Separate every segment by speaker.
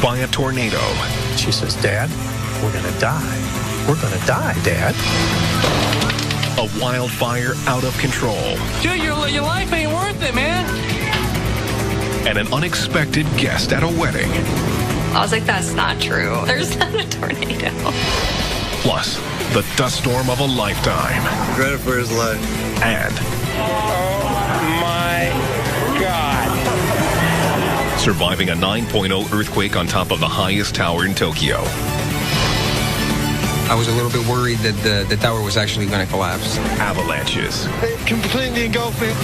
Speaker 1: by a tornado.
Speaker 2: She says, Dad, we're going to die. We're going to die, Dad.
Speaker 1: A wildfire out of control.
Speaker 3: Dude, your life ain't worth it, man.
Speaker 1: And an unexpected guest at a wedding.
Speaker 4: I was like, that's not true. There's not a tornado.
Speaker 1: Plus, the dust storm of a lifetime.
Speaker 5: Regret it for his life.
Speaker 1: And
Speaker 3: Oh, my God.
Speaker 1: surviving a 9.0 earthquake on top of the highest tower in Tokyo.
Speaker 6: I was a little bit worried that the tower was actually going to collapse.
Speaker 1: Avalanches.
Speaker 5: Completely engulfing.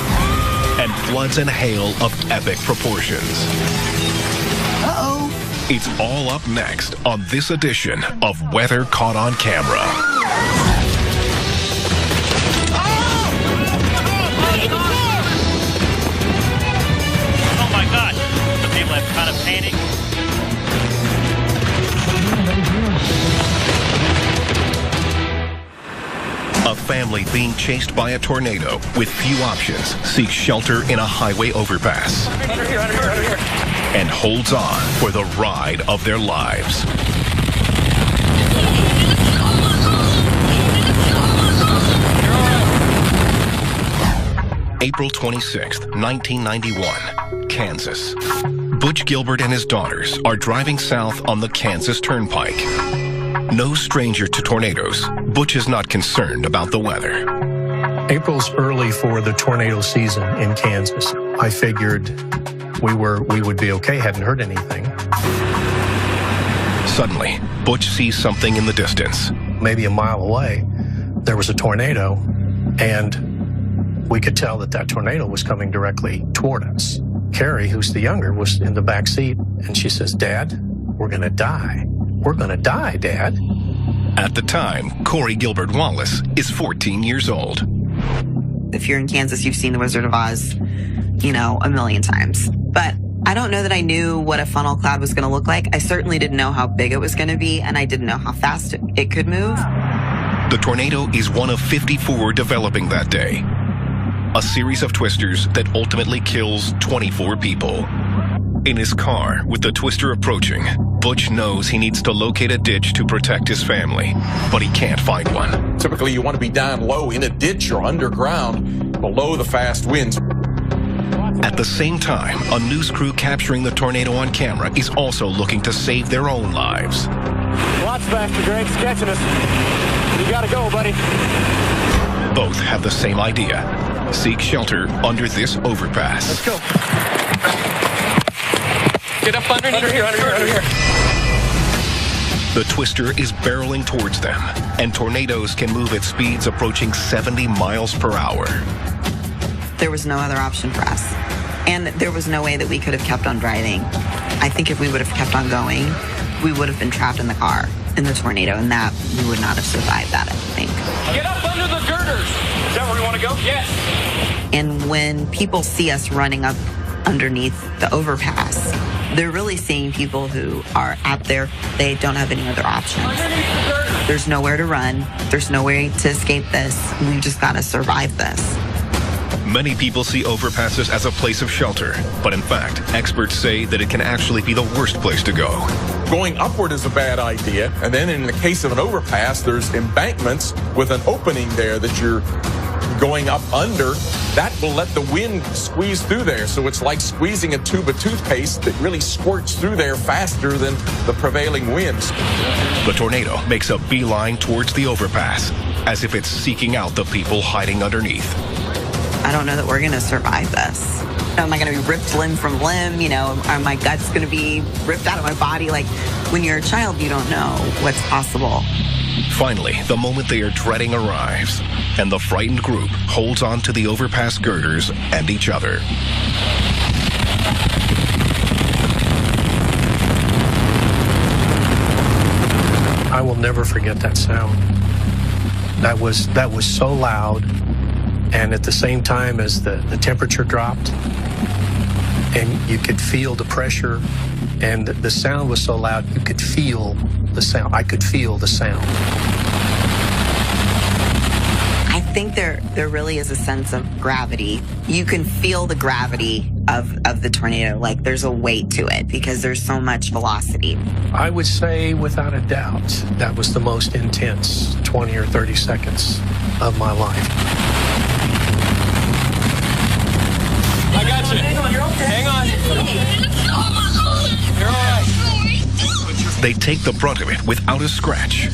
Speaker 1: And floods and hail of epic proportions.
Speaker 5: Uh-oh.
Speaker 1: It's all up next on this edition of Weather Caught on Camera.
Speaker 7: Oh my God, the people have kind of panicked.
Speaker 1: A family being chased by a tornado with few options seeks shelter in a highway overpass.
Speaker 3: Under here.
Speaker 1: And holds on for the ride of their lives. April 26th, 1991, Kansas. Butch Gilbert and his daughters are driving south on the Kansas Turnpike. No stranger to tornadoes, Butch is not concerned about the weather.
Speaker 2: April's early for the tornado season in Kansas. I figured we would be okay, hadn't heard anything.
Speaker 1: Suddenly, Butch sees something in the distance.
Speaker 2: Maybe a mile away, there was a tornado, and we could tell that tornado was coming directly toward us. Carrie, who's the younger, was in the back seat, and she says, Dad, we're going to die. We're going to die, Dad.
Speaker 1: At the time, Corey Gilbert Wallace is 14 years old.
Speaker 8: If you're in Kansas, you've seen The Wizard of Oz, a million times. But I don't know that I knew what a funnel cloud was going to look like. I certainly didn't know how big it was going to be, and I didn't know how fast it could move.
Speaker 1: The tornado is one of 54 developing that day. A series of twisters that ultimately kills 24 people. In his car, with the twister approaching, Butch knows he needs to locate a ditch to protect his family, but he can't find one.
Speaker 9: Typically, you want to be down low in a ditch or underground, below the fast winds.
Speaker 1: At the same time, a news crew capturing the tornado on camera is also looking to save their own lives.
Speaker 3: Lots faster, Greg. It's catching us. You gotta go, buddy.
Speaker 1: Both have the same idea. Seek shelter under this overpass.
Speaker 3: Let's go. Get up underneath. Under here.
Speaker 1: The twister is barreling towards them, and tornadoes can move at speeds approaching 70 miles per hour.
Speaker 8: There was no other option for us. And there was no way that we could have kept on driving. I think if we would have kept on going, we would have been trapped in the car in the tornado, and that we would not have survived that, I think.
Speaker 3: Get up under the girders. Is that where you want to go? Yes.
Speaker 8: And when people see us running up underneath the overpass, they're really seeing people who are out there. They don't have any other options. There's nowhere to run. There's no way to escape this. We've just got to survive this.
Speaker 1: Many people see overpasses as a place of shelter, but in fact, experts say that it can actually be the worst place to go.
Speaker 9: Going upward is a bad idea, and then in the case of an overpass, there's embankments with an opening there that you're going up under. That will let the wind squeeze through there, so it's like squeezing a tube of toothpaste that really squirts through there faster than the prevailing winds.
Speaker 1: The tornado makes a beeline towards the overpass, as if it's seeking out the people hiding underneath.
Speaker 8: I don't know that we're going to survive this. Am I going to be ripped limb from limb? Are my guts going to be ripped out of my body? Like, when you're a child, you don't know what's possible.
Speaker 1: Finally, the moment they are dreading arrives, and the frightened group holds on to the overpass girders and each other.
Speaker 2: I will never forget that sound. That was so loud, and at the same time as the temperature dropped, and you could feel the pressure, and the sound was so loud, you could feel the sound. I could feel the sound.
Speaker 8: I think there really is a sense of gravity. You can feel the gravity of the tornado. Like there's a weight to it because there's so much velocity.
Speaker 2: I would say without a doubt that was the most intense 20 or 30 seconds of my life.
Speaker 3: I got you. Hang on. You're all right.
Speaker 1: They take the brunt of it without a scratch,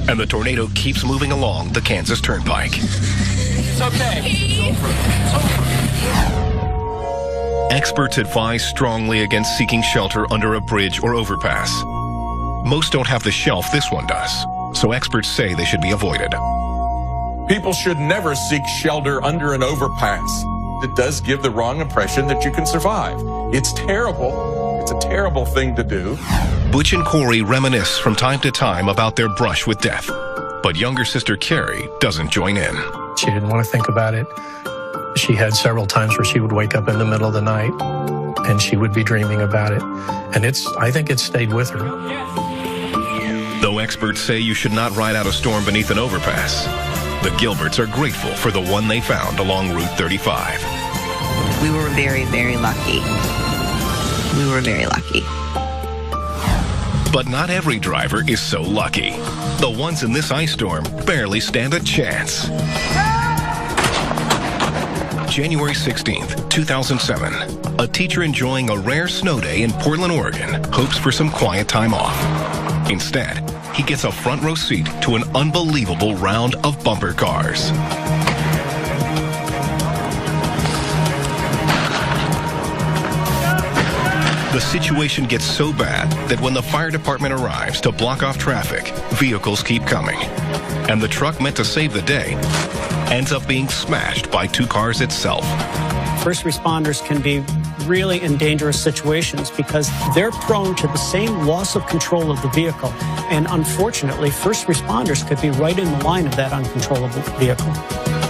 Speaker 1: and the tornado keeps moving along the Kansas Turnpike.
Speaker 3: It's okay.
Speaker 1: Experts advise strongly against seeking shelter under a bridge or overpass. Most don't have the shelf this one does, so experts say they should be avoided.
Speaker 9: People should never seek shelter under an overpass. It does give the wrong impression that you can survive. It's terrible. It's a terrible thing to do.
Speaker 1: Butch and Corey reminisce from time to time about their brush with death, but younger sister Carrie doesn't join in.
Speaker 2: She didn't want to think about it. She had several times where she would wake up in the middle of the night and she would be dreaming about it. And I think it stayed with her.
Speaker 1: Though experts say you should not ride out a storm beneath an overpass, the Gilberts are grateful for the one they found along Route 35.
Speaker 8: We were very, very lucky. We were very lucky.
Speaker 1: But not every driver is so lucky. The ones in this ice storm barely stand a chance. January 16th, 2007. A teacher enjoying a rare snow day in Portland, Oregon, hopes for some quiet time off. Instead, he gets a front row seat to an unbelievable round of bumper cars. The situation gets so bad that when the fire department arrives to block off traffic, vehicles keep coming. And the truck meant to save the day ends up being smashed by two cars itself.
Speaker 10: First responders can be really in dangerous situations because they're prone to the same loss of control of the vehicle. And unfortunately, first responders could be right in the line of that uncontrollable vehicle.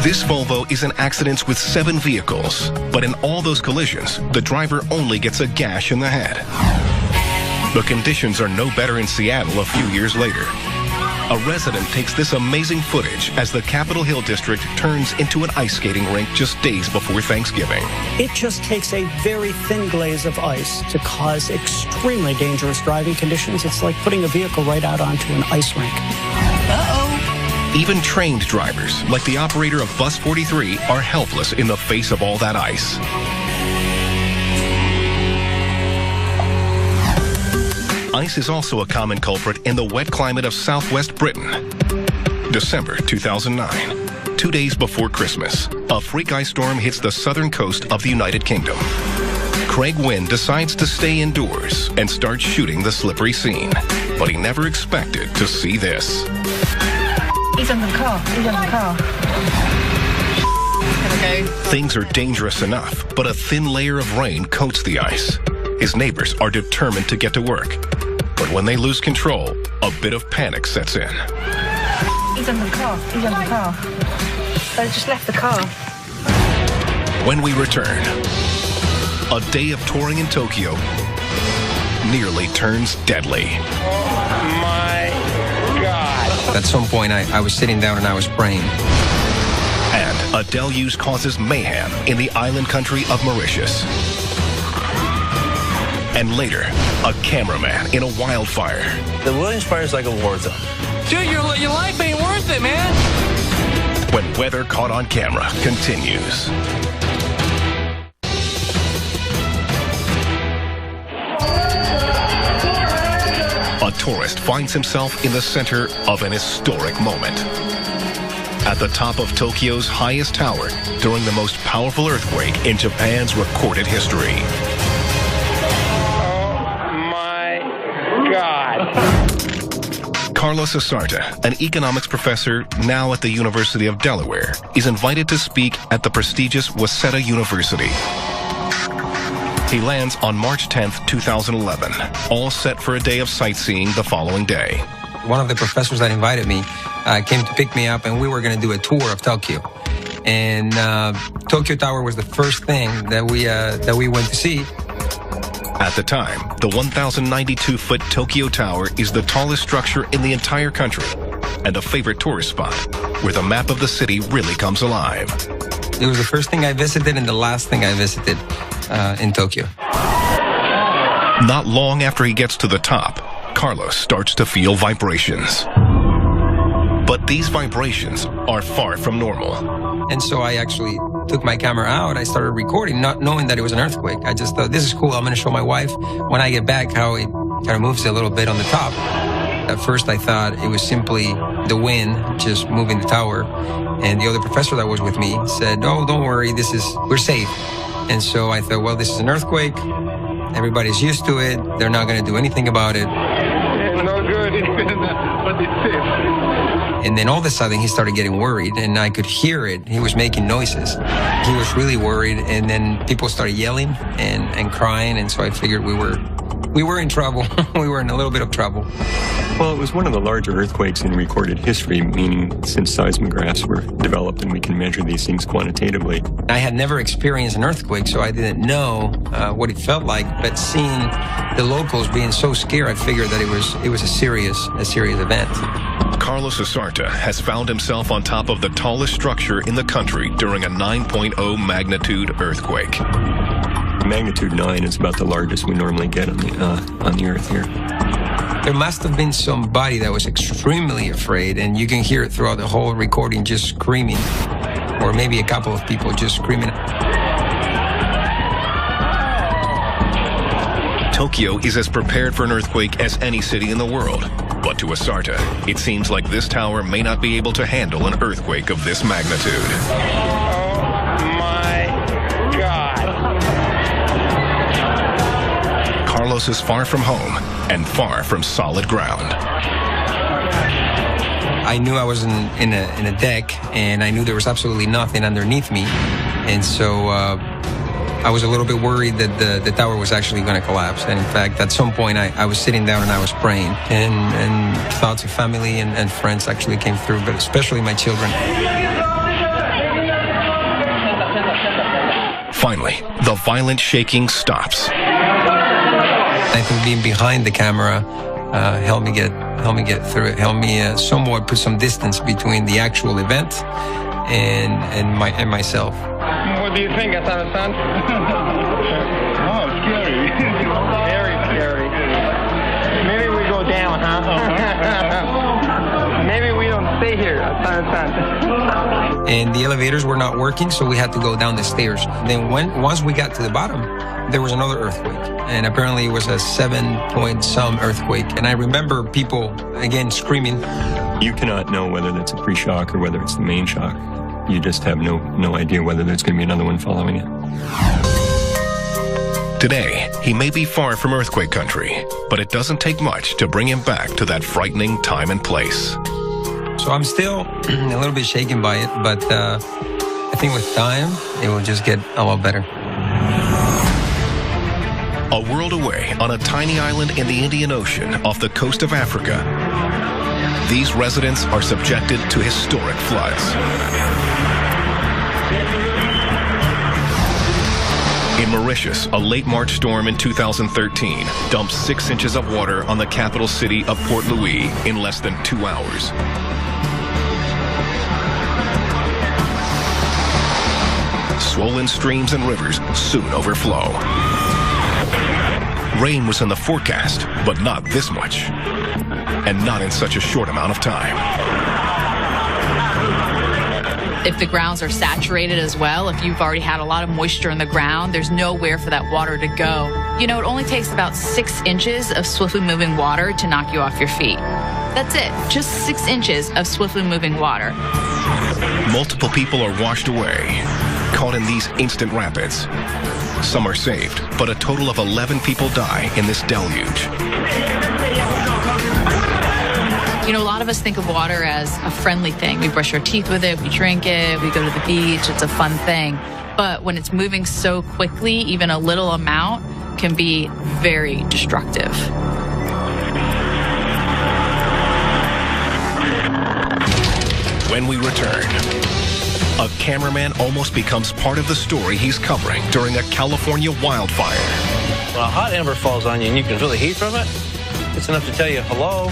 Speaker 1: This Volvo is in accidents with 7 vehicles, but in all those collisions, the driver only gets a gash in the head. The conditions are no better in Seattle a few years later. A resident takes this amazing footage as the Capitol Hill district turns into an ice skating rink just days before Thanksgiving.
Speaker 10: It just takes a very thin glaze of ice to cause extremely dangerous driving conditions. It's like putting a vehicle right out onto an ice rink.
Speaker 1: Even trained drivers, like the operator of Bus 43, are helpless in the face of all that ice. Ice is also a common culprit in the wet climate of southwest Britain. December 2009, 2 days before Christmas, a freak ice storm hits the southern coast of the United Kingdom. Craig Wynn decides to stay indoors and starts shooting the slippery scene, but he never expected to see this.
Speaker 11: He's in the car. He's in the car. Okay.
Speaker 1: Things are dangerous enough, but a thin layer of rain coats the ice. His neighbors are determined to get to work. But when they lose control, a bit of panic sets in.
Speaker 11: He's in the car. He's in the car. They just left the car.
Speaker 1: When we return, a day of touring in Tokyo nearly turns deadly.
Speaker 3: Oh my God.
Speaker 6: At some point, I was sitting down and I was praying.
Speaker 1: And a deluge causes mayhem in the island country of Mauritius. And later, a cameraman in a wildfire.
Speaker 5: The Williams Fire is like a war zone.
Speaker 3: Dude, your life ain't worth it, man.
Speaker 1: When weather caught on camera continues. A tourist finds himself in the center of an historic moment. At the top of Tokyo's highest tower during the most powerful earthquake in Japan's recorded history. Carlos Asarta, an economics professor now at the University of Delaware, is invited to speak at the prestigious Waseda University. He lands on March 10th, 2011, all set for a day of sightseeing the following day.
Speaker 6: One of the professors that invited me came to pick me up, and we were going to do a tour of Tokyo. And Tokyo Tower was the first thing that we went to see.
Speaker 1: At the time, the 1,092-foot Tokyo Tower is the tallest structure in the entire country and a favorite tourist spot where the map of the city really comes alive.
Speaker 6: It was the first thing I visited and the last thing I visited in Tokyo.
Speaker 1: Not long after he gets to the top, Carlos starts to feel vibrations. But these vibrations are far from normal.
Speaker 6: And so I actually took my camera out. I started recording, not knowing that it was an earthquake. I just thought, this is cool. I'm going to show my wife when I get back how it kind of moves a little bit on the top. At first, I thought it was simply the wind just moving the tower. And the other professor that was with me said, oh, don't worry, we're safe. And so I thought, well, this is an earthquake. Everybody's used to it. They're not going to do anything about it.
Speaker 3: No good, but it's safe.
Speaker 6: And then all of a sudden, he started getting worried, and I could hear it. He was making noises. He was really worried, and then people started yelling and crying, and so I figured we were in trouble. We were in a little bit of trouble.
Speaker 12: Well, it was one of the larger earthquakes in recorded history, meaning since seismographs were developed and we can measure these things quantitatively.
Speaker 6: I had never experienced an earthquake, so I didn't know what it felt like. But seeing the locals being so scared, I figured that it was a serious event.
Speaker 1: Carlos Asarta has found himself on top of the tallest structure in the country during a 9.0 magnitude earthquake.
Speaker 12: Magnitude 9 is about the largest we normally get on the Earth here.
Speaker 6: There must have been somebody that was extremely afraid, and you can hear it throughout the whole recording, just screaming, or maybe a couple of people just screaming.
Speaker 1: Tokyo is as prepared for an earthquake as any city in the world. But to Asarta, it seems like this tower may not be able to handle an earthquake of this magnitude.
Speaker 3: Oh my God.
Speaker 1: Carlos is far from home and far from solid ground.
Speaker 6: I knew I was in a deck, and I knew there was absolutely nothing underneath me. And so I was a little bit worried that the tower was actually going to collapse. And in fact, at some point, I was sitting down and I was praying. And thoughts of family and friends actually came through, but especially my children.
Speaker 1: Finally, the violent shaking stops.
Speaker 6: I think being behind the camera helped me get through it. Helped me somewhat put some distance between the actual event and myself.
Speaker 3: What do you think, Asana-san? Oh, scary. Very scary. Maybe we go down, huh? Maybe we don't stay here, Asana-san.
Speaker 6: And the elevators were not working, so we had to go down the stairs. Then once we got to the bottom, there was another earthquake. And apparently it was a 7-point-some earthquake. And I remember people, again, screaming.
Speaker 12: You cannot know whether that's a pre-shock or whether it's the main shock. You just have no idea whether there's going to be another one following it.
Speaker 1: Today, he may be far from earthquake country, but it doesn't take much to bring him back to that frightening time and place.
Speaker 6: So I'm still a little bit shaken by it, but I think with time, it will just get a lot better.
Speaker 1: A world away on a tiny island in the Indian Ocean off the coast of Africa, these residents are subjected to historic floods. In Mauritius, a late March storm in 2013 dumped 6 inches of water on the capital city of Port Louis in less than 2 hours. Swollen streams and rivers soon overflow. Rain was in the forecast, but not this much, and not in such a short amount of time.
Speaker 13: If the grounds are saturated as well, if you've already had a lot of moisture in the ground, there's nowhere for that water to go. You know, it only takes about 6 inches of swiftly moving water to knock you off your feet. That's it, just 6 inches of swiftly moving water.
Speaker 1: Multiple people are washed away, caught in these instant rapids. Some are saved, but a total of 11 people die in this deluge.
Speaker 13: You know, a lot of us think of water as a friendly thing. We brush our teeth with it, we drink it, we go to the beach, it's a fun thing. But when it's moving so quickly, even a little amount can be very destructive.
Speaker 1: When we return, a cameraman almost becomes part of the story he's covering during a California wildfire.
Speaker 5: When a hot ember falls on you and you can feel the heat from it, it's enough to tell you hello.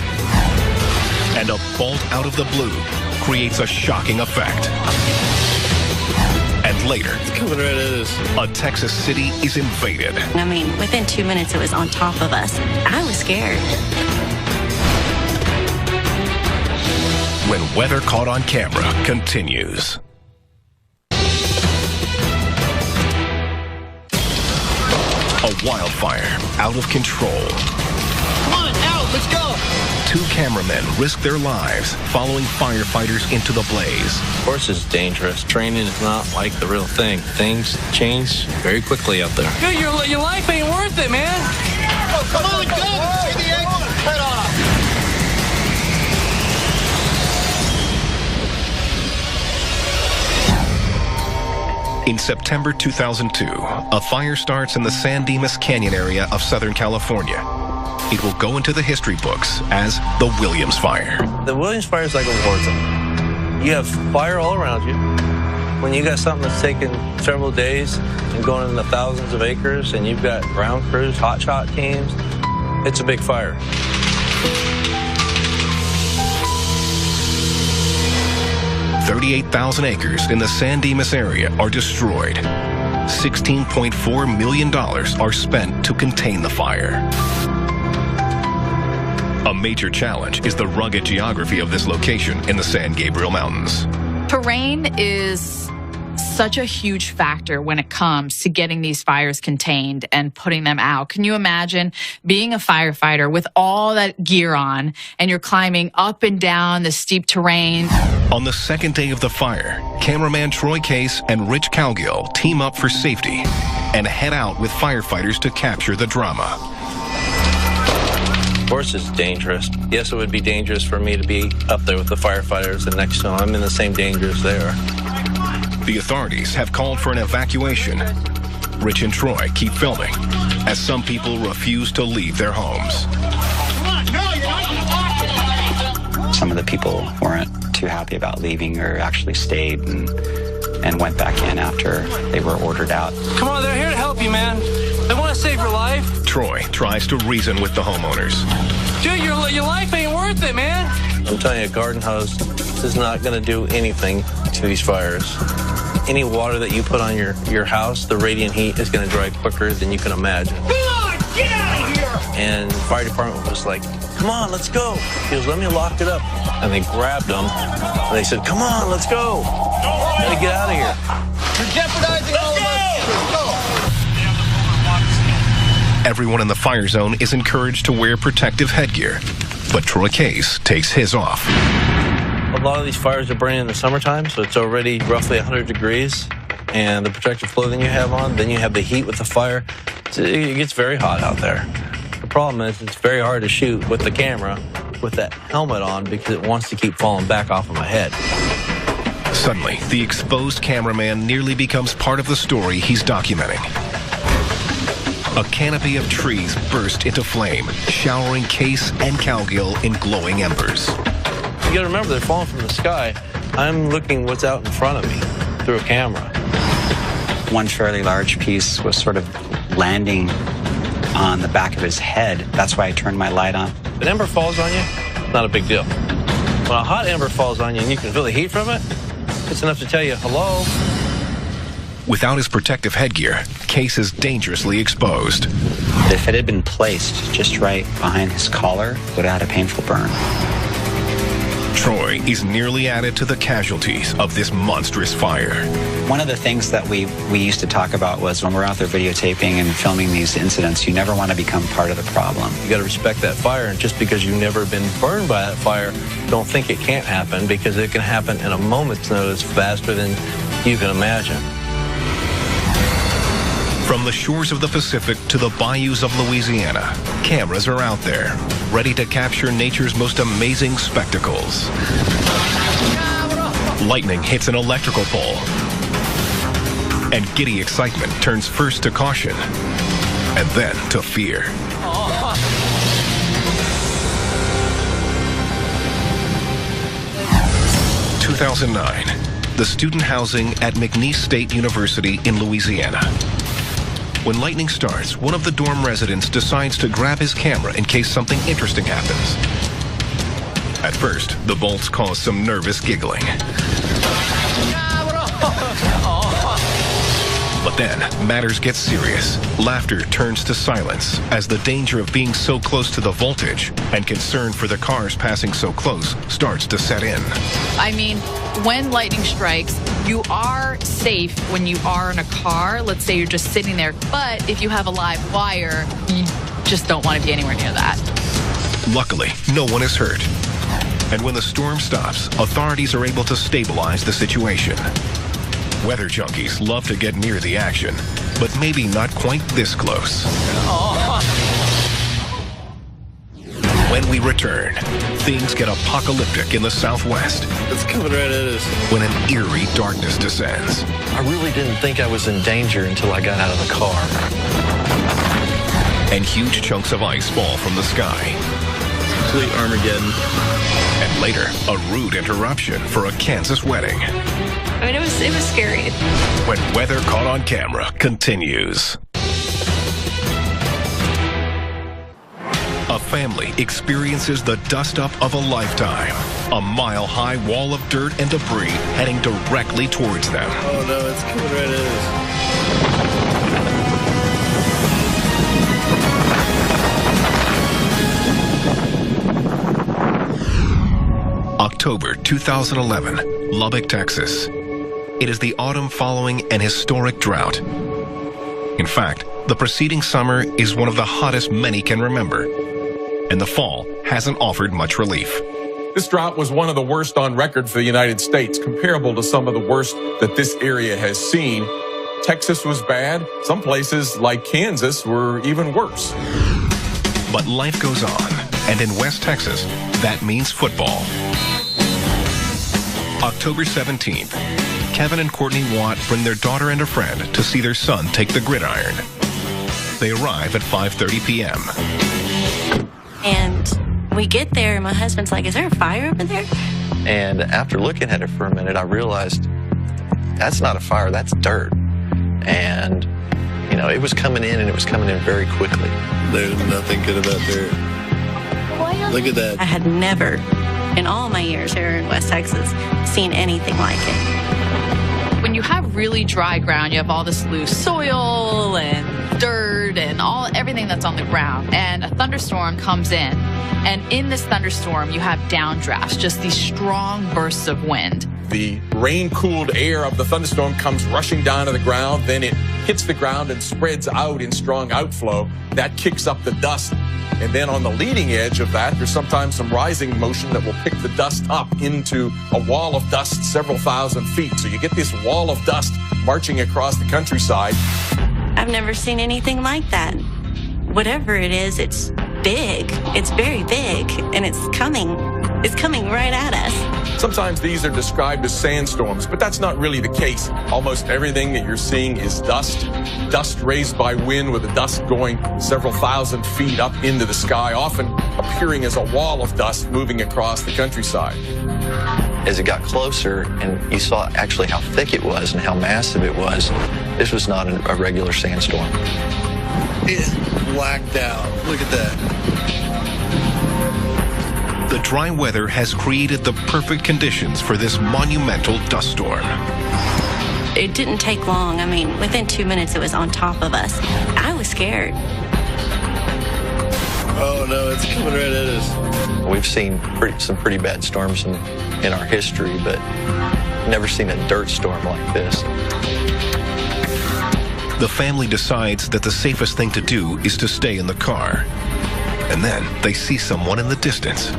Speaker 1: And a bolt out of the blue creates a shocking effect. And later, a Texas city is invaded.
Speaker 14: I mean, within 2 minutes, it was on top of us. I was scared.
Speaker 1: When Weather Caught on Camera continues. A wildfire out of control.
Speaker 15: Come on, out, let's go.
Speaker 1: 2 cameramen risk their lives following firefighters into the blaze.
Speaker 5: Of course it's dangerous. Training is not like the real thing. Things change very quickly out there.
Speaker 15: Dude, your life ain't worth it, man. Oh, come on, go. Take the engine head off.
Speaker 1: In September 2002, a fire starts in the San Dimas Canyon area of Southern California. It will go into the history books as the Williams Fire.
Speaker 5: The Williams Fire is like a war zone. You have fire all around you. When you got something that's taken several days and going into thousands of acres, and you've got ground crews, hotshot teams, it's a big fire.
Speaker 1: $38,000 acres in the San Dimas area are destroyed. $16.4 million are spent to contain the fire. A major challenge is the rugged geography of this location in the San Gabriel Mountains.
Speaker 13: Terrain is such a huge factor when it comes to getting these fires contained and putting them out. Can you imagine being a firefighter with all that gear on and you're climbing up and down the steep terrain?
Speaker 1: On the second day of the fire, cameraman Troy Case and Rich Cowgill team up for safety and head out with firefighters to capture the drama.
Speaker 5: Of course it's dangerous. Yes, it would be dangerous for me to be up there with the firefighters, and next to them, I'm in the same danger as they are.
Speaker 1: The authorities have called for an evacuation. Rich and Troy keep filming as some people refuse to leave their homes.
Speaker 16: Some of the people weren't too happy about leaving or actually stayed and went back in after they were ordered out.
Speaker 15: Come on, they're here to help you, man. They want to save your life.
Speaker 1: Troy tries to reason with the homeowners.
Speaker 15: Dude, your life ain't worth it, man.
Speaker 5: I'm telling you, a garden hose is not going to do anything to these fires. Any water that you put on your house, the radiant heat is going to dry quicker than you can imagine.
Speaker 15: Come on, get out of here!
Speaker 5: And the fire department was like, come on, let's go. He goes, let me lock it up. And they grabbed them, and they said, come on, let's go. Let me get out of here.
Speaker 15: You're jeopardizing all of us. Let's go.
Speaker 1: Everyone in the fire zone is encouraged to wear protective headgear, but Troy Case takes his off.
Speaker 5: A lot of these fires are burning in the summertime, so it's already roughly 100 degrees. And the protective clothing you have on, then you have the heat with the fire. It gets very hot out there. The problem is it's very hard to shoot with the camera with that helmet on because it wants to keep falling back off of my head.
Speaker 1: Suddenly, the exposed cameraman nearly becomes part of the story he's documenting. A canopy of trees burst into flame, showering Case and Cowgill in glowing embers.
Speaker 5: You gotta remember, they're falling from the sky. I'm looking what's out in front of me through a camera.
Speaker 16: One fairly large piece was sort of landing on the back of his head. That's why I turned my light on.
Speaker 5: If an ember falls on you, not a big deal. When a hot ember falls on you and you can feel the heat from it, it's enough to tell you, hello.
Speaker 1: Without his protective headgear, Case is dangerously exposed.
Speaker 16: If it had been placed just right behind his collar, it would have had a painful burn.
Speaker 1: Troy is nearly added to the casualties of this monstrous fire.
Speaker 16: One of the things that we used to talk about was when we're out there videotaping and filming these incidents, you never want to become part of the problem.
Speaker 5: You got to respect that fire, and just because you've never been burned by that fire, don't think it can't happen, because it can happen in a moment's notice faster than you can imagine.
Speaker 1: From the shores of the Pacific to the bayous of Louisiana, cameras are out there, ready to capture nature's most amazing spectacles. Lightning hits an electrical pole, and giddy excitement turns first to caution, and then to fear. 2009, the student housing at McNeese State University in Louisiana. When lightning starts, one of the dorm residents decides to grab his camera in case something interesting happens. At first, the bolts cause some nervous giggling. But then, matters get serious. Laughter turns to silence as the danger of being so close to the voltage and concern for the cars passing so close starts to set in.
Speaker 13: I mean, when lightning strikes, you are safe when you are in a car. Let's say you're just sitting there. But if you have a live wire, you just don't want to be anywhere near that.
Speaker 1: Luckily, no one is hurt. And when the storm stops, authorities are able to stabilize the situation. Weather junkies love to get near the action, but maybe not quite this close. When we return, things get apocalyptic in the Southwest.
Speaker 5: It's coming right at us.
Speaker 1: When an eerie darkness descends.
Speaker 5: I really didn't think I was in danger until I got out of the car.
Speaker 1: And huge chunks of ice fall from the sky.
Speaker 5: Complete Armageddon.
Speaker 1: And later, a rude interruption for a Kansas wedding.
Speaker 4: I mean, it was scary.
Speaker 1: When Weather Caught on Camera continues. A family experiences the dust-up of a lifetime. A mile-high wall of dirt and debris heading directly towards them.
Speaker 5: Oh no, it's coming right at
Speaker 1: us. October 2011, Lubbock, Texas. It is the autumn following an historic drought. In fact, the preceding summer is one of the hottest many can remember, and the fall hasn't offered much relief.
Speaker 9: This drought was one of the worst on record for the United States, comparable to some of the worst that this area has seen. Texas was bad. Some places, like Kansas, were even worse.
Speaker 1: But life goes on, and in West Texas, that means football. October 17th, Kevin and Courtney Watt bring their daughter and a friend to see their son take the gridiron. They arrive at 5:30 p.m.
Speaker 14: And we get there, and my husband's like, is there a fire over there?
Speaker 5: And after looking at it for a minute, I realized that's not a fire, that's dirt. And, you know, it was coming in, and it was coming in very quickly. There's nothing good about dirt. Look at that.
Speaker 14: I had never, in all my years here in West Texas, seen anything like it.
Speaker 13: When you have really dry ground, you have all this loose soil and dirt and everything that's on the ground. And a thunderstorm comes in. And in this thunderstorm, you have downdrafts, just these strong bursts of wind.
Speaker 9: The rain-cooled air of the thunderstorm comes rushing down to the ground. Then it hits the ground and spreads out in strong outflow. That kicks up the dust. And then on the leading edge of that, there's sometimes some rising motion that will pick the dust up into a wall of dust several thousand feet. So you get this wall of dust marching across the countryside.
Speaker 14: I've never seen anything like that. Whatever it is, it's big. It's very big, and it's coming right at us.
Speaker 9: Sometimes these are described as sandstorms, but that's not really the case. Almost everything that you're seeing is dust. Dust raised by wind, with the dust going several thousand feet up into the sky, often appearing as a wall of dust moving across the countryside.
Speaker 5: As it got closer and you saw actually how thick it was and how massive it was, this was not a regular sandstorm.
Speaker 17: It's blacked out. Look at that.
Speaker 1: The dry weather has created the perfect conditions for this monumental dust storm.
Speaker 14: It didn't take long. I mean, within 2 minutes, it was on top of us. I was scared.
Speaker 5: Oh no, it's coming right at us. We've seen some pretty bad storms in our history, but never seen a dirt storm like this.
Speaker 1: The family decides that the safest thing to do is to stay in the car. And then they see someone in the distance.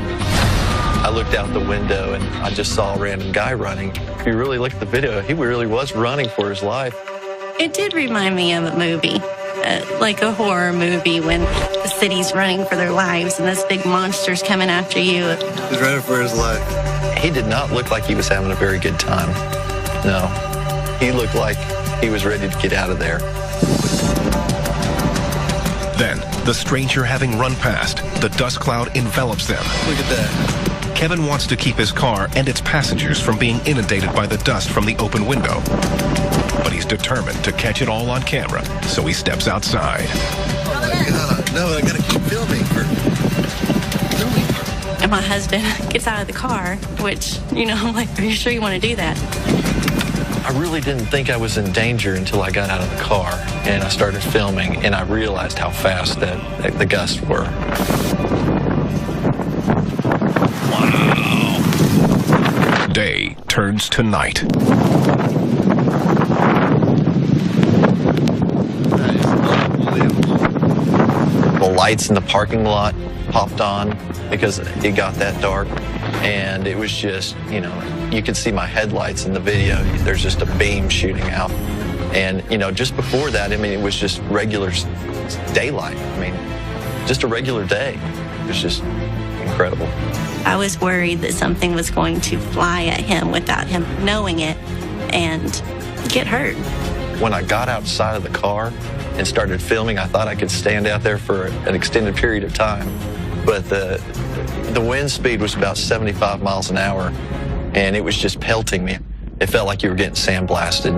Speaker 5: I looked out the window and I just saw a random guy running. If you really look at the video, he really was running for his life.
Speaker 14: It did remind me of a movie, like a horror movie, when the city's running for their lives and this big monster's coming after you.
Speaker 17: He's running for his life.
Speaker 5: He did not look like he was having a very good time. No, he looked like he was ready to get out of there.
Speaker 1: Then, the stranger having run past, the dust cloud envelops them.
Speaker 17: Look at that.
Speaker 1: Kevin wants to keep his car and its passengers from being inundated by the dust from the open window. But he's determined to catch it all on camera, so he steps outside.
Speaker 17: Oh my God, no, I gotta keep filming.
Speaker 14: I'm my husband gets out of the car, which, I'm like, are you sure you want to do that?
Speaker 5: I really didn't think I was in danger until I got out of the car and I started filming, and I realized how fast that the gusts were.
Speaker 1: Wow. Day turns to night.
Speaker 5: That is unbelievable. The lights in the parking lot popped on because it got that dark, and it was just, you could see my headlights in the video. There's just a beam shooting out. And, just before that, it was just regular daylight. Just a regular day. It was just incredible.
Speaker 14: I was worried that something was going to fly at him without him knowing it and get hurt.
Speaker 5: When I got outside of the car and started filming, I thought I could stand out there for an extended period of time. But the wind speed was about 75 miles an hour, and it was just pelting me. It felt like you were getting sandblasted.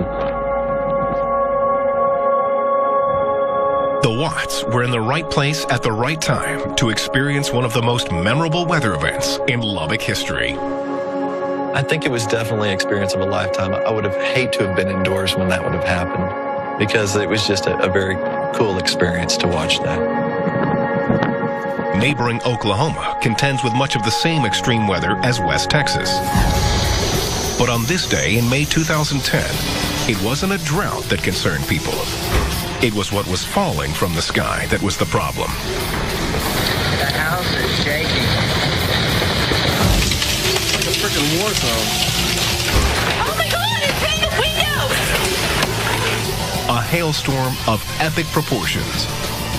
Speaker 1: The Watts were in the right place at the right time to experience one of the most memorable weather events in Lubbock history.
Speaker 5: I think it was definitely an experience of a lifetime. I would have hated to have been indoors when that would have happened, because it was just a very cool experience to watch that.
Speaker 1: Neighboring Oklahoma contends with much of the same extreme weather as West Texas. But on this day in May 2010, it wasn't a drought that concerned people. It was what was falling from the sky that was the problem.
Speaker 15: The house is shaking. It's like a freaking war zone.
Speaker 4: Oh my God, it's hitting the windows!
Speaker 1: A hailstorm of epic proportions.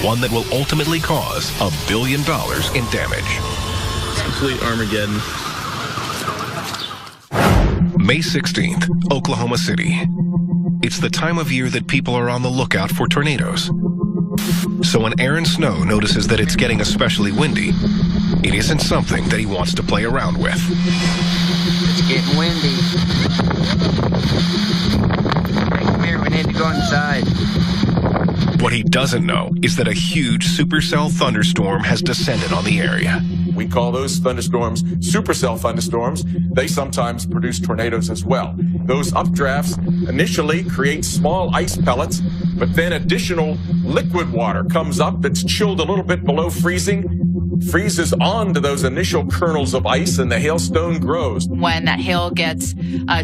Speaker 1: One that will ultimately cause $1 billion in damage.
Speaker 5: It's complete Armageddon.
Speaker 1: May 16th, Oklahoma City. It's the time of year that people are on the lookout for tornadoes. So when Aaron Snow notices that it's getting especially windy, it isn't something that he wants to play around with.
Speaker 15: It's getting windy. Hey, come here, we need to go inside.
Speaker 1: What he doesn't know is that a huge supercell thunderstorm has descended on the area.
Speaker 9: We call those thunderstorms supercell thunderstorms. They sometimes produce tornadoes as well. Those updrafts initially create small ice pellets, but then additional liquid water comes up that's chilled a little bit below freezing, freezes onto those initial kernels of ice, and the hailstone grows.
Speaker 13: When that hail gets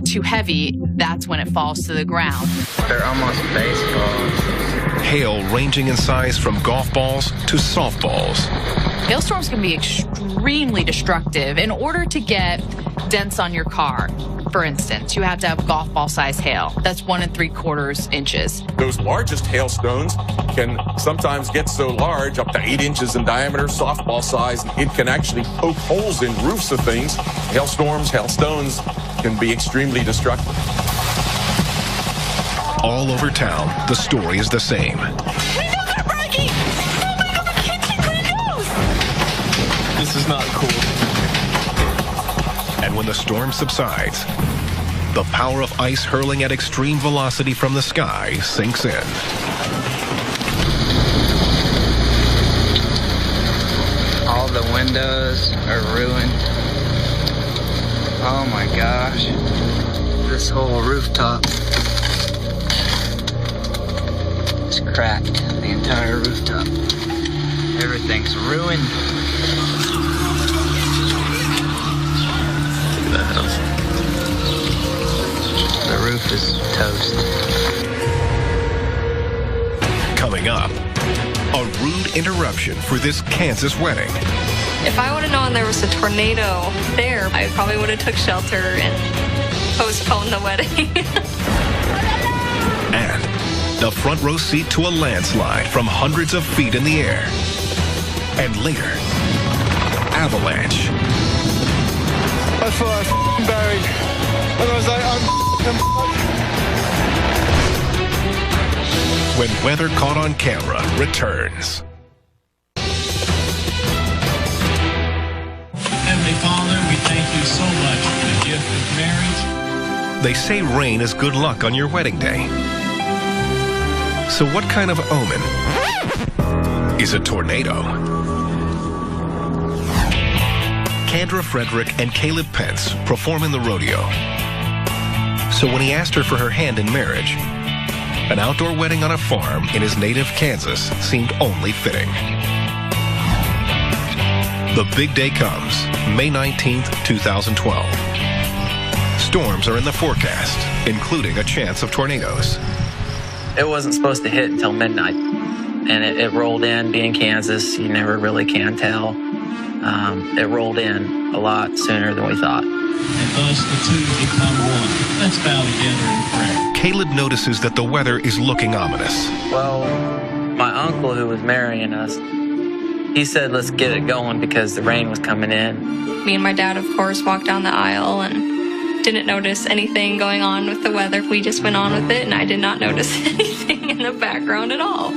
Speaker 13: too heavy, that's when it falls to the ground.
Speaker 15: They're almost baseballs.
Speaker 1: Hail ranging in size from golf balls to softballs.
Speaker 13: Hailstorms can be extremely destructive. In order to get dents on your car, for instance, you have to have golf ball size hail. That's 1 3/4 inches.
Speaker 9: Those largest hailstones can sometimes get so large, up to 8 inches in diameter, softball size. It can actually poke holes in roofs of things. Hailstorms, hailstones can be extremely destructive.
Speaker 1: All over town, the story is the same.
Speaker 4: Windows are breaking! Oh my God, kitchen windows!
Speaker 5: This is not cool.
Speaker 1: And when the storm subsides, the power of ice hurling at extreme velocity from the sky sinks in.
Speaker 15: All the windows are ruined. Oh my gosh. This whole rooftop is cracked. The entire rooftop. Everything's ruined.
Speaker 5: Look at that house.
Speaker 15: The roof is toast.
Speaker 1: Coming up, a rude interruption for this Kansas wedding.
Speaker 4: If I would have known there was a tornado there, I probably would have took shelter and postponed the wedding.
Speaker 1: And the front row seat to a landslide from hundreds of feet in the air. And later, avalanche.
Speaker 3: I thought I was buried. And I was like,
Speaker 1: When Weather Caught on Camera returns.
Speaker 18: Heavenly Father, we thank you so much for the gift of marriage.
Speaker 1: They say rain is good luck on your wedding day. So what kind of omen is a tornado? Kendra Frederick and Caleb Pence perform in the rodeo. So when he asked her for her hand in marriage, an outdoor wedding on a farm in his native Kansas seemed only fitting. The big day comes, May 19th, 2012. Storms are in the forecast, including a chance of tornadoes.
Speaker 19: It wasn't supposed to hit until midnight, and it rolled in. Being Kansas, you never really can tell. It rolled in a lot sooner than we thought.
Speaker 18: And thus the two become one. Let's bow together in prayer.
Speaker 1: Caleb notices that the weather is looking ominous.
Speaker 19: Well, my uncle who was marrying us, he said, let's get it going because the rain was coming in.
Speaker 4: Me and my dad, of course, walked down the aisle and didn't notice anything going on with the weather. We just went on with it, and I did not notice anything in the background at all.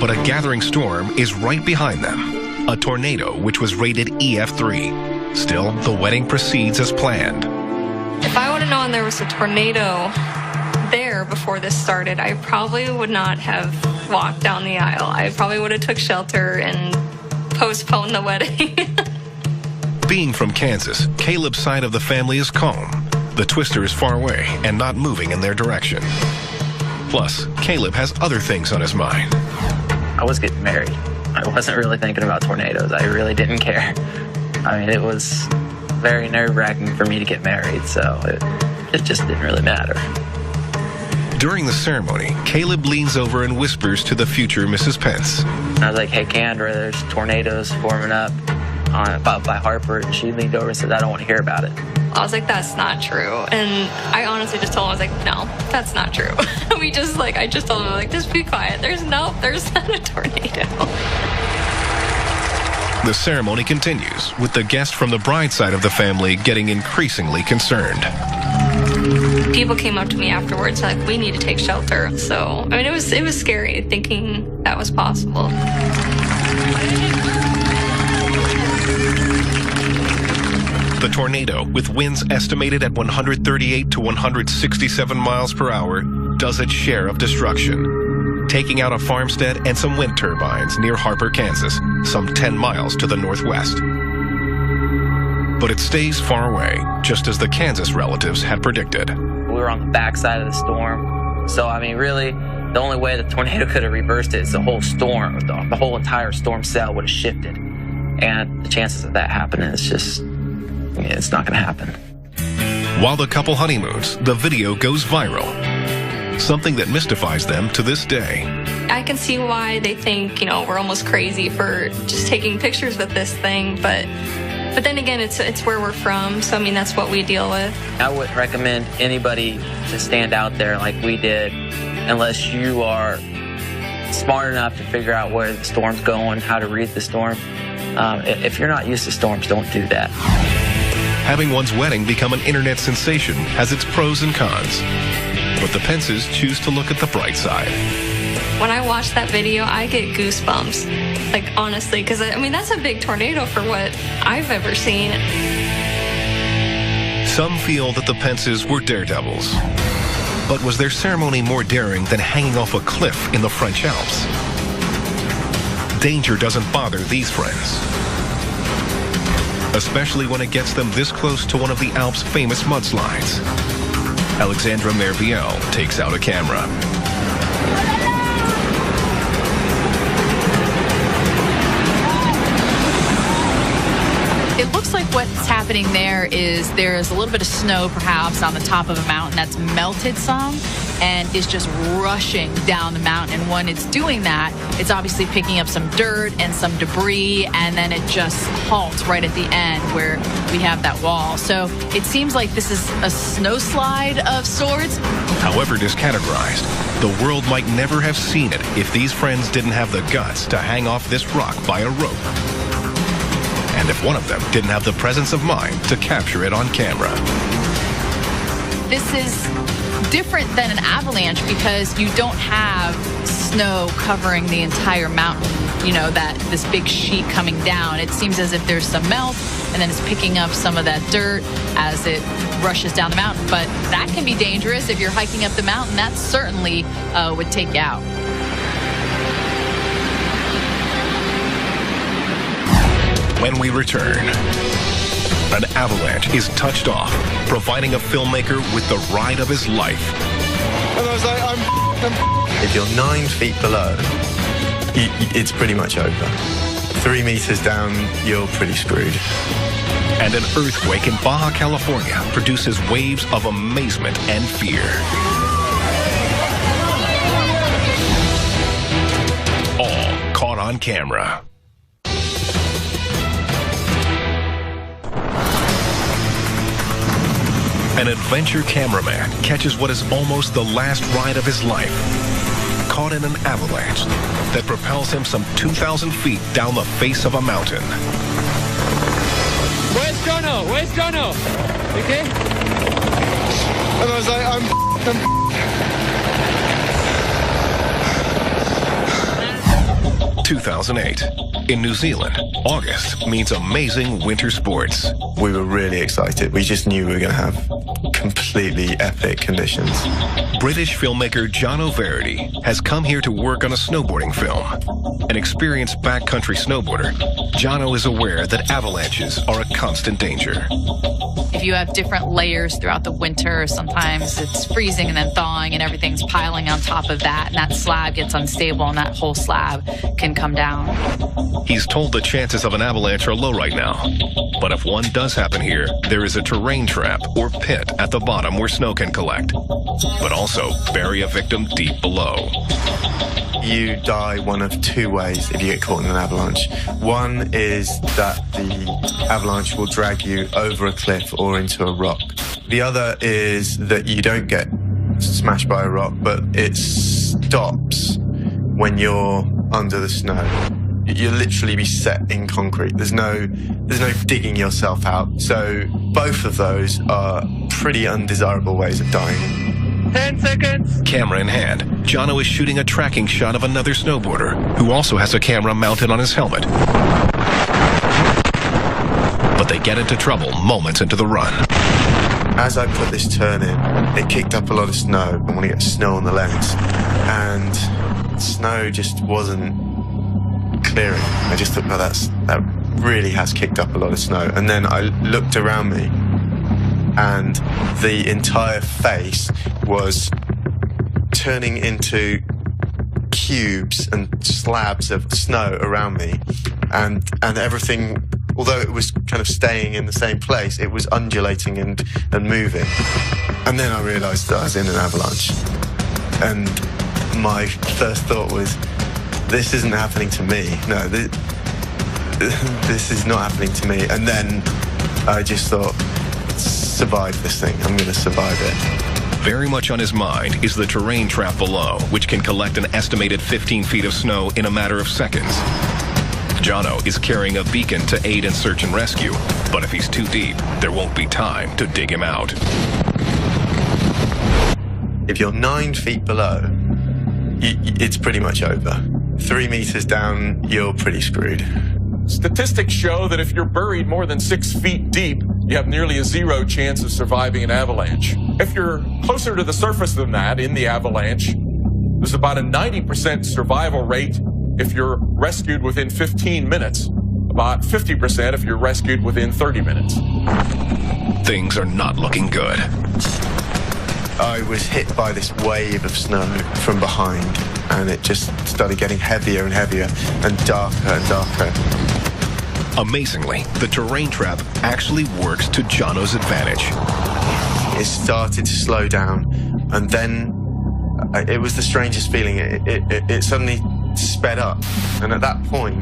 Speaker 1: But a gathering storm is right behind them. A tornado which was rated EF3. Still, the wedding proceeds as planned.
Speaker 4: If I would have known there was a tornado there before this started, I probably would not have walked down the aisle. I probably would have took shelter and postponed the wedding.
Speaker 1: Being from Kansas, Caleb's side of the family is calm. The twister is far away and not moving in their direction. Plus, Caleb has other things on his mind.
Speaker 19: I was getting married. I wasn't really thinking about tornadoes. I really didn't care. I mean, it was very nerve-wracking for me to get married, so it just didn't really matter.
Speaker 1: During the ceremony, Caleb leans over and whispers to the future Mrs. Pence.
Speaker 19: I was like, hey, Kendra, there's tornadoes forming up by Harper. And she leaned over and said, I don't want to hear about it.
Speaker 4: I was like, that's not true. And I honestly just told him, I was like, no, that's not true. I just told him, just be quiet. There's not a tornado.
Speaker 1: The ceremony continues, with the guest from the bride's side of the family getting increasingly concerned.
Speaker 4: People came up to me afterwards, like, we need to take shelter. So, I mean, it was scary thinking that was possible.
Speaker 1: The tornado, with winds estimated at 138 to 167 miles per hour, does its share of destruction, taking out a farmstead and some wind turbines near Harper, Kansas, some 10 miles to the northwest. But it stays far away, just as the Kansas relatives had predicted.
Speaker 19: We were on the backside of the storm, so I mean, really, the only way the tornado could have reversed it is the whole storm, the whole entire storm cell would have shifted. And the chances of that happening is just, it's not going to happen.
Speaker 1: While the couple honeymoons, the video goes viral, something that mystifies them to this day.
Speaker 4: I can see why they think, we're almost crazy for just taking pictures with this thing, but then again, it's where we're from, so I mean, that's what we deal with.
Speaker 19: I wouldn't recommend anybody to stand out there like we did unless you are smart enough to figure out where the storm's going, how to read the storm. If you're not used to storms, don't do that.
Speaker 1: Having one's wedding become an internet sensation has its pros and cons, but the Pences choose to look at the bright side.
Speaker 4: When I watch that video, I get goosebumps, like, honestly, because I mean, that's a big tornado for what I've ever seen.
Speaker 1: Some feel that the Pences were daredevils, but was their ceremony more daring than hanging off a cliff in the French Alps? Danger doesn't bother these friends, especially when it gets them this close to one of the Alps' famous mudslides. Alexandra Merbiel takes out a camera.
Speaker 13: It looks like what's happening there is there's a little bit of snow perhaps on the top of a mountain that's melted some and is just rushing down the mountain. And when it's doing that, it's obviously picking up some dirt and some debris, and then it just halts right at the end where we have that wall. So it seems like this is a snow slide of sorts.
Speaker 1: However discategorized, the world might never have seen it if these friends didn't have the guts to hang off this rock by a rope. And if one of them didn't have the presence of mind to capture it on camera.
Speaker 13: This is different than an avalanche because you don't have snow covering the entire mountain, this big sheet coming down. It seems as if there's some melt and then it's picking up some of that dirt as it rushes down the mountain. But that can be dangerous if you're hiking up the mountain. That certainly would take you out.
Speaker 1: When we return, An avalanche is touched off, providing a filmmaker with the ride of his life.
Speaker 20: And I was like, if you're 9 feet below, it's pretty much over. 3 meters down, you're pretty screwed.
Speaker 1: And an earthquake in Baja California produces waves of amazement and fear. All caught on camera. An adventure cameraman catches what is almost the last ride of his life, caught in an avalanche that propels him some 2,000 feet down the face of a mountain.
Speaker 15: Where's Jono? Where's Jono? Okay?
Speaker 20: And I was like, I'm
Speaker 1: 2008. In New Zealand, August means amazing winter sports.
Speaker 20: We were really excited. We just knew we were going to have completely epic conditions.
Speaker 1: British filmmaker Jono Verity has come here to work on a snowboarding film. An experienced backcountry snowboarder, Jono is aware that avalanches are a constant danger.
Speaker 13: If you have different layers throughout the winter, sometimes it's freezing and then thawing and everything's piling on top of that, and that slab gets unstable and that whole slab can come down.
Speaker 1: He's told the chances of an avalanche are low right now. But if one does happen here, there is a terrain trap or pit at the bottom where snow can collect, but also bury a victim deep below.
Speaker 20: You die one of 2 ways if you get caught in an avalanche. One is that the avalanche will drag you over a cliff or into a rock. The other is that you don't get smashed by a rock, but it stops when you're under the snow. You'll literally be set in concrete. There's no digging yourself out. So both of those are pretty undesirable ways of dying.
Speaker 15: 10 seconds.
Speaker 1: Camera in hand, Jono is shooting a tracking shot of another snowboarder who also has a camera mounted on his helmet. But they get into trouble moments into the run.
Speaker 20: As I put this turn in, it kicked up a lot of snow. I want to get snow on the lens. And snow just wasn't clearing. I just thought, oh, that really has kicked up a lot of snow. And then I looked around me, and the entire face was turning into cubes and slabs of snow around me, and everything, although it was kind of staying in the same place, it was undulating and moving. And then I realized that I was in an avalanche, and my first thought was, this isn't happening to me. No, this is not happening to me. And then I just thought, survive this thing. I'm going to survive it.
Speaker 1: Very much on his mind is the terrain trap below, which can collect an estimated 15 feet of snow in a matter of seconds. Jono is carrying a beacon to aid in search and rescue, but if he's too deep, there won't be time to dig him out.
Speaker 20: If you're 9 feet below, it's pretty much over. 3 meters down, you're pretty screwed.
Speaker 9: Statistics show that if you're buried more than 6 feet deep, you have nearly a 0 chance of surviving an avalanche. If you're closer to the surface than that in the avalanche, there's about a 90% survival rate if you're rescued within 15 minutes, about 50% if you're rescued within 30 minutes.
Speaker 1: Things are not looking good.
Speaker 20: I was hit by this wave of snow from behind, and it just started getting heavier and heavier and darker and darker.
Speaker 1: Amazingly, the terrain trap actually works to Jono's advantage.
Speaker 20: It started to slow down, and then it was the strangest feeling. It suddenly sped up, and at that point,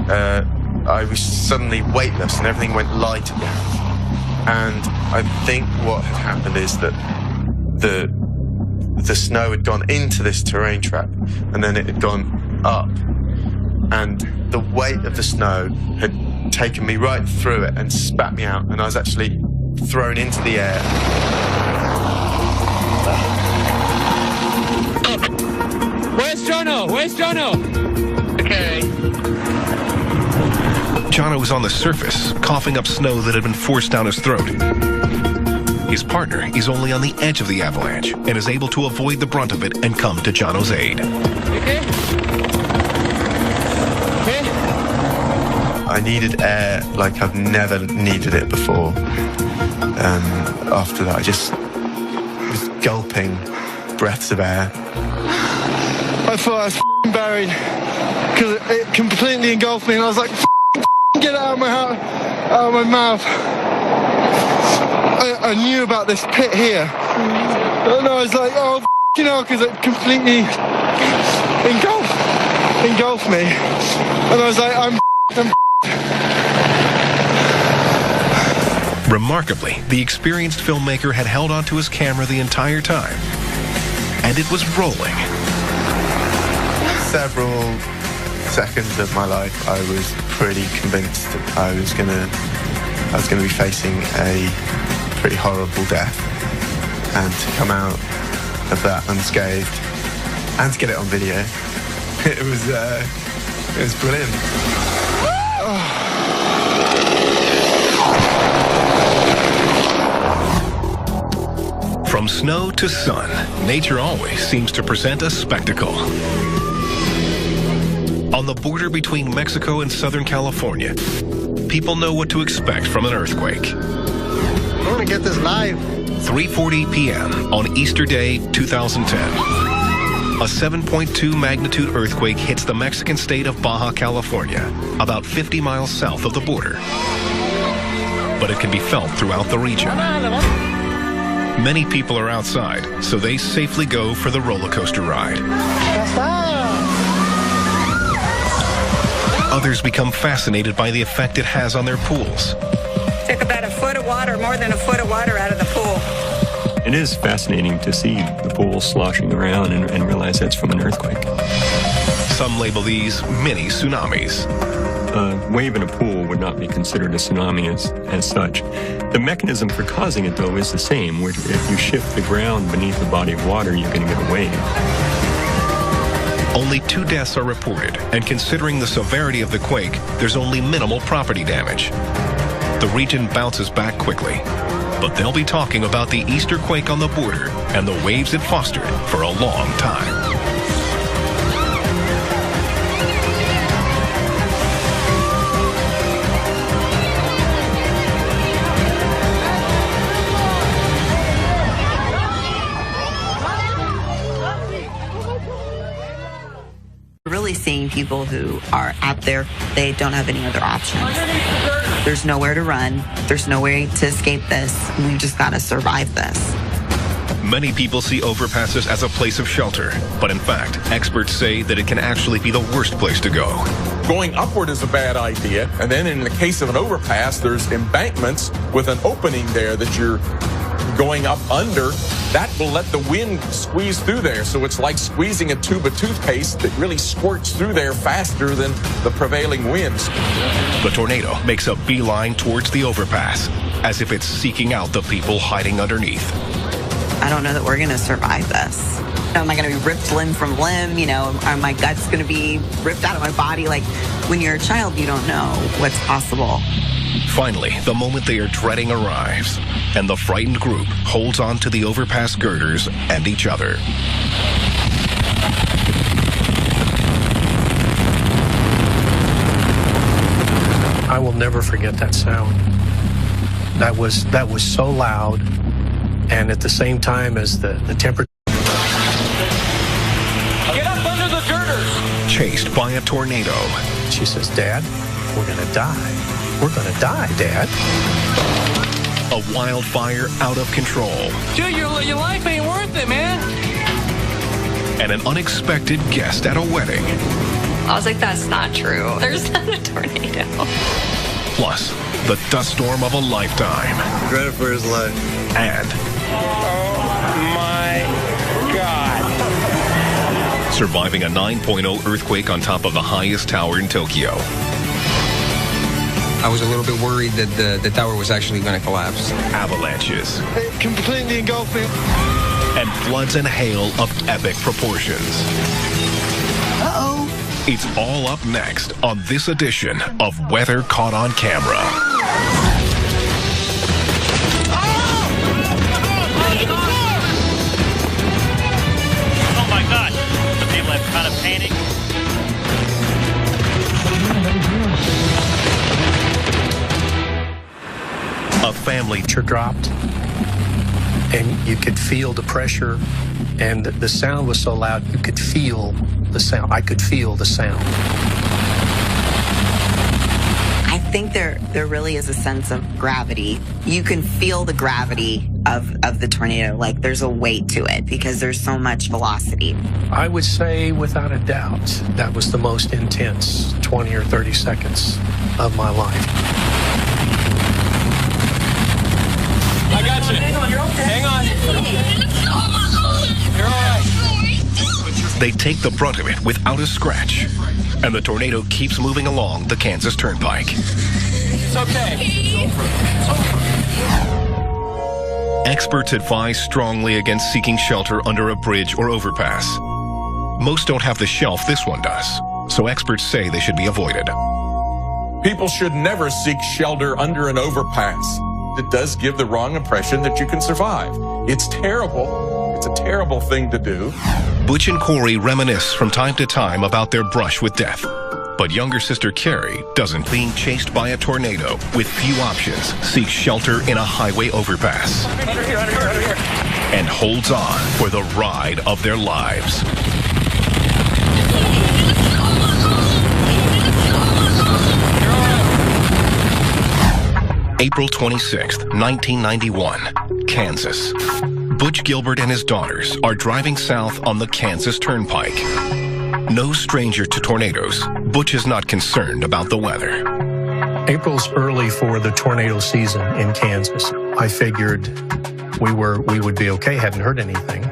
Speaker 20: I was suddenly weightless, and everything went light again. And I think what had happened is that the snow had gone into this terrain trap, and then it had gone up, and the weight of the snow had taken me right through it and spat me out, and I was actually thrown into the air.
Speaker 15: Where's Jono? Where's Jono? Okay.
Speaker 1: Jono was on the surface, coughing up snow that had been forced down his throat. His partner is only on the edge of the avalanche and is able to avoid the brunt of it and come to Jono's aid.
Speaker 15: Okay? Okay?
Speaker 20: I needed air like I've never needed it before. After that, I just was gulping breaths of air.
Speaker 17: I thought I was buried because it completely engulfed me, and I was like, get it out of my mouth. I knew about this pit here, and I was like, oh, because it completely engulfed me, and I was like, I'm
Speaker 1: Remarkably, the experienced filmmaker had held onto his camera the entire time, and it was rolling.
Speaker 20: Several seconds of my life, I was pretty convinced that I was gonna be facing a pretty horrible death, and to come out of that unscathed and to get it on video, it was brilliant.
Speaker 1: From snow to sun, nature always seems to present a spectacle. On the border between Mexico and Southern California, people know what to expect from an earthquake.
Speaker 17: I want to get this live.
Speaker 1: 3:40 p.m. on Easter Day 2010. A 7.2 magnitude earthquake hits the Mexican state of Baja California, about 50 miles south of the border. But it can be felt throughout the region. Many people are outside, so they safely go for the roller coaster ride. Others become fascinated by the effect it has on their pools.
Speaker 21: Took about a foot of water, more than a foot of water out of the pool.
Speaker 12: It is fascinating to see the pool sloshing around and realize that's from an earthquake.
Speaker 1: Some label these mini tsunamis.
Speaker 12: A wave in a pool would not be considered a tsunami as such. The mechanism for causing it, though, is the same, where if you shift the ground beneath the body of water, you're going to get a wave.
Speaker 1: Only 2 deaths are reported, and considering the severity of the quake, there's only minimal property damage. The region bounces back quickly, but they'll be talking about the Easter quake on the border and the waves it fostered for a long time.
Speaker 8: Really seeing people who are out there, they don't have any other options. There's nowhere to run. There's no way to escape this. We've just got to survive this.
Speaker 1: Many people see overpasses as a place of shelter, but in fact, experts say that it can actually be the worst place to go.
Speaker 9: Going upward is a bad idea, and then in the case of an overpass, there's embankments with an opening there that you're going up under. That will let the wind squeeze through there, so it's like squeezing a tube of toothpaste that really squirts through there faster than the prevailing winds.
Speaker 1: The tornado makes a beeline towards the overpass, as if it's seeking out the people hiding underneath.
Speaker 8: I don't know that we're going to survive this. Am I going to be ripped limb from limb? Are my guts going to be ripped out of my body? Like, when you're a child, you don't know what's possible.
Speaker 1: Finally, the moment they are dreading arrives, and the frightened group holds on to the overpass girders and each other.
Speaker 2: I will never forget that sound. That was so loud, and at the same time as the temperature.
Speaker 15: Get up under the girders!
Speaker 1: Chased by a tornado.
Speaker 2: She says, "Dad, we're gonna die. We're gonna die, Dad."
Speaker 1: A wildfire out of control.
Speaker 15: Dude, your life ain't worth it, man.
Speaker 1: And an unexpected guest at a wedding.
Speaker 4: I was like, that's not true. There's not a tornado.
Speaker 1: Plus, the dust storm of a lifetime.
Speaker 20: Dreaded for his life.
Speaker 1: And
Speaker 3: oh my God.
Speaker 1: Surviving a 9.0 earthquake on top of the highest tower in Tokyo.
Speaker 6: I was a little bit worried that the tower was actually going to collapse.
Speaker 1: Avalanches.
Speaker 17: It completely engulfed me.
Speaker 1: And floods and hail of epic proportions.
Speaker 8: Uh-oh.
Speaker 1: It's all up next on this edition of Weather Caught on Camera.
Speaker 7: Oh my God. The people have kind of panicked.
Speaker 2: literally dropped, and you could feel the pressure, and the sound was so loud you could feel the sound. I could feel the sound.
Speaker 8: I think there really is a sense of gravity. You can feel the gravity of the tornado. Like there's a weight to it because there's so much velocity.
Speaker 2: I would say without a doubt that was the most intense 20 or 30 seconds of my life.
Speaker 15: I got you. Hang on. You're all right.
Speaker 1: They take the brunt of it without a scratch, and the tornado keeps moving along the Kansas Turnpike.
Speaker 15: It's okay.
Speaker 1: Experts advise strongly against seeking shelter under a bridge or overpass. Most don't have the shelf this one does, so experts say they should be avoided.
Speaker 9: People should never seek shelter under an overpass. It does give the wrong impression that you can survive. It's terrible. It's a terrible thing to do.
Speaker 1: Butch and Corey reminisce from time to time about their brush with death. But younger sister Carrie doesn't. Being chased by a tornado with few options, seeks shelter in a highway overpass.
Speaker 15: Under here.
Speaker 1: And holds on for the ride of their lives. April 26th, 1991, Kansas. Butch Gilbert and his daughters are driving south on the Kansas Turnpike. No stranger to tornadoes, Butch is not concerned about the weather.
Speaker 2: April's early for the tornado season in Kansas. I figured we would be okay, hadn't heard anything.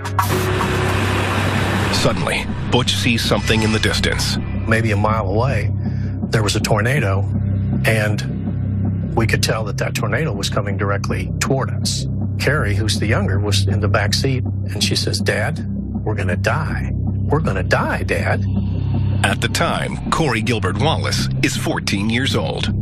Speaker 1: Suddenly, Butch sees something in the distance.
Speaker 2: Maybe a mile away, there was a tornado, and we could tell that tornado was coming directly toward us. Carrie, who's the younger, was in the back seat, and she says, "Dad, we're gonna die. We're gonna die, Dad."
Speaker 1: At the time, Corey Gilbert Wallace is 14 years old.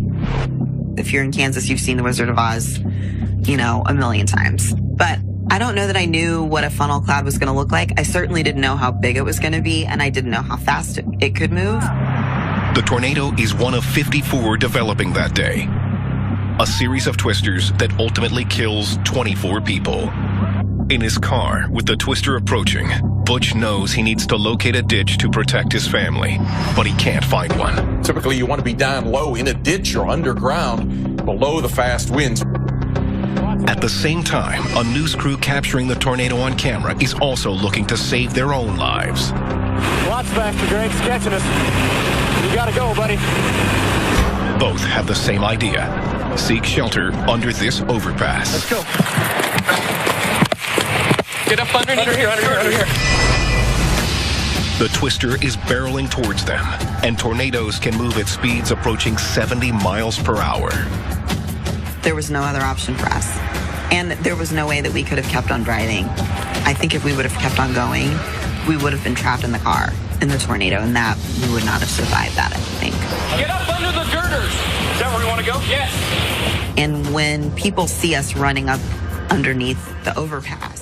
Speaker 8: If you're in Kansas, you've seen The Wizard of Oz, a million times. But I don't know that I knew what a funnel cloud was gonna look like. I certainly didn't know how big it was gonna be, and I didn't know how fast it could move.
Speaker 1: The tornado is one of 54 developing that day. A series of twisters that ultimately kills 24 people. In his car, with the twister approaching, Butch knows he needs to locate a ditch to protect his family, but he can't find one.
Speaker 9: Typically, you want to be down low in a ditch or underground below the fast winds.
Speaker 1: At the same time, a news crew capturing the tornado on camera is also looking to save their own lives.
Speaker 15: Lots faster, Greg. It's catching us. You gotta go, buddy.
Speaker 1: Both have the same idea. Seek shelter under this overpass.
Speaker 15: Let's go. Get up underneath. Under here.
Speaker 1: The twister is barreling towards them, and tornadoes can move at speeds approaching 70 miles per hour.
Speaker 8: There was no other option for us. And there was no way that we could have kept on driving. I think if we would have kept on going, we would have been trapped in the car in the tornado, and that we would not have survived that, I think.
Speaker 15: Get up under the girders. Is that where you want to go? Yes.
Speaker 8: And when people see us running up underneath the overpass,